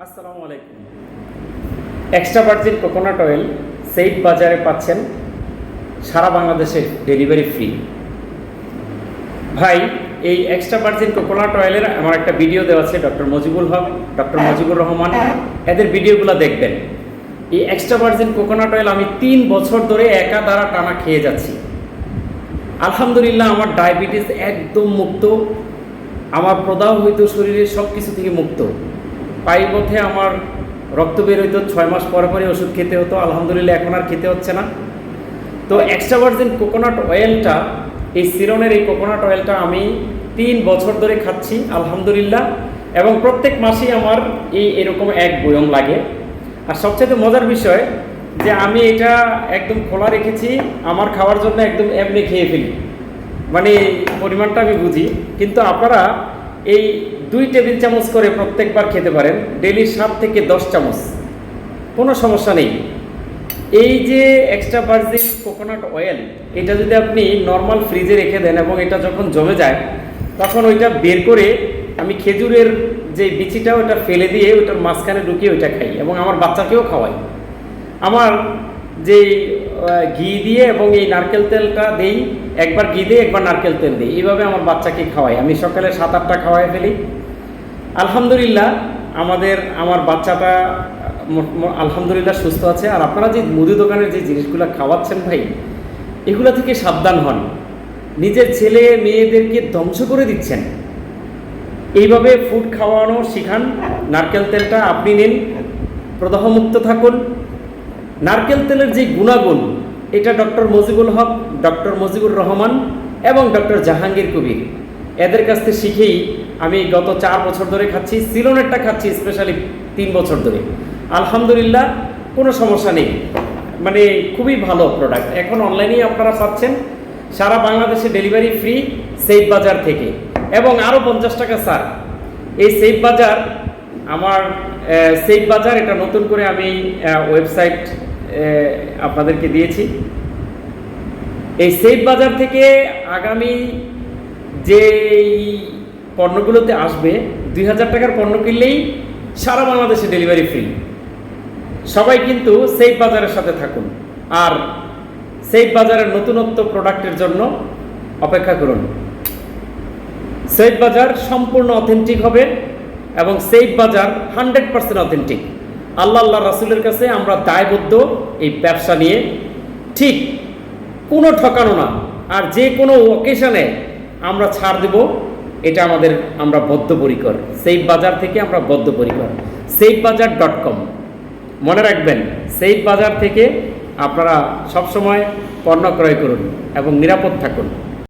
আসসালামু আলাইকুম। Extra virgin coconut oil safe বাজারে পাচ্ছেন, সারা বাংলাদেশে ডেলিভারি ফ্রি। ভাই, এই এক্সট্রা ভার্জিন কোকোনাট অয়েলের আমার একটা ভিডিও দেওয়া আছে, ডক্টর মজিবুল হক, ডক্টর মজিবুর রহমান, এদের ভিডিওগুলো দেখবেন। এই এক্সট্রা ভার্জিন কোকোনাট অয়েল আমি 3 বছর ধরে একা দ্বারা টানা খেয়ে যাচ্ছি। আলহামদুলিল্লাহ, আমার ডায়াবেটিস একদম মুক্ত, আমার প্রদাহ হইতো শরীরে সব কিছু থেকে মুক্ত। পায়ুপথে আমার রক্ত বের হইতো, 6 মাস পরে পরে ওষুধ খেতে হতো। আলহামদুলিল্লাহ, এখন আর খেতে হচ্ছে না। তো এক্সট্রা ভার্জিন কোকোনাট অয়েলটা, এই সিরনের এই কোকোনাট অয়েলটা আমি 3 বছর ধরে খাচ্ছি আলহামদুলিল্লাহ, এবং প্রত্যেক মাসেই আমার এরকম এক বয়ম লাগে। আর সবচেয়ে মজার বিষয় যে আমি এটা একদম খোলা রেখেছি, আমার খাওয়ার জন্য একদম এমনি খেয়ে ফেলি, মানে পরিমাণটা আমি বুঝি। কিন্তু আপনারা এই 2 টেবিল চামচ করে প্রত্যেকবার খেতে পারেন, ডেলি 7 থেকে 10 চামচ, কোনো সমস্যা নেই। এই যে এক্সট্রা ভার্জিন কোকোনাট অয়েল, এটা যদি আপনি নর্মাল ফ্রিজে রেখে দেন এবং এটা যখন জমে যায়, তখন ওইটা বের করে আমি খেজুরের যে বিচিটা ওটা ফেলে দিয়ে ওইটার মাঝখানে ঢুকিয়ে ওইটা খাই, এবং আমার বাচ্চাকেও খাওয়াই। আমার যে ঘি দিয়ে এবং এই নারকেল তেলটা দেই, একবার ঘি দিয়ে একবার নারকেল তেল দিই, এইভাবে আমার বাচ্চাকে খাওয়াই। আমি সকালে 7-8টা খাওয়াই ফেলি। আলহামদুলিল্লাহ, আমার বাচ্চাটা আলহামদুলিল্লাহ সুস্থ আছে। আর আপনারা যে মুদি দোকানের যে জিনিসগুলো খাওয়াচ্ছেন ভাই, এগুলো থেকে সাবধান হন। নিজের ছেলে মেয়েদেরকে ধ্বংস করে দিচ্ছেন। এইভাবে ফুড খাওয়ানো শিখান। নারকেল তেলটা আপনি নিন, প্রদাহমুক্ত থাকুন। নারকেল তেলের যে গুণাগুণ, এটা ডক্টর মজিবুল হক, ডক্টর মজিবুর রহমান এবং ডক্টর জাহাঙ্গীর কবির, এদের কাছ থেকে শিখেই আমি গত 4 বছর ধরে খাচ্ছি। সিলোনেরটা খাচ্ছি স্পেশালি 3 বছর ধরে। আলহামদুলিল্লাহ, কোনো সমস্যা নেই, মানে খুবই ভালো প্রোডাক্ট। এখন অনলাইনেই আপনারা পাচ্ছেন, সারা বাংলাদেশে ডেলিভারি ফ্রি সেইফ বাজার থেকে, এবং আরও 50 টাকা ছাড়। এই সেইফ বাজার, আমার সেইফ বাজার, এটা নতুন করে আমি ওয়েবসাইট আপনাদেরকে দিয়েছি। এই সেইফ বাজার থেকে আগামী যে পণ্যগুলোতে আসবে, 2000 টাকার পণ্য কিনলেই সারা বাংলাদেশে ডেলিভারি ফ্রি। সবাই কিন্তু সেইফ বাজারের সাথে থাকুন, আর সেইফ বাজারের নতুনত্ব প্রোডাক্টের জন্য অপেক্ষা করুন। সেইফ বাজার সম্পূর্ণ অথেন্টিক হবে, এবং সেইফ বাজার 100% অথেন্টিক। আল্লাহ রাসূলের কাছে আমরা দায়বদ্ধ এই ব্যবসা নিয়ে, ঠিক কোনো ঠকানো না। আর যে কোনো অকেশনে আমরা ছাড় দেব, এটা আমরা বদ্ধপরিকর। সেইফ বাজার থেকে আমরা বদ্ধপরিকর। safebazaar.com মনে রাখবেন, সেইফ বাজার থেকে আপনারা সবসময় পণ্য ক্রয় করুন এবং নিরাপদ থাকুন।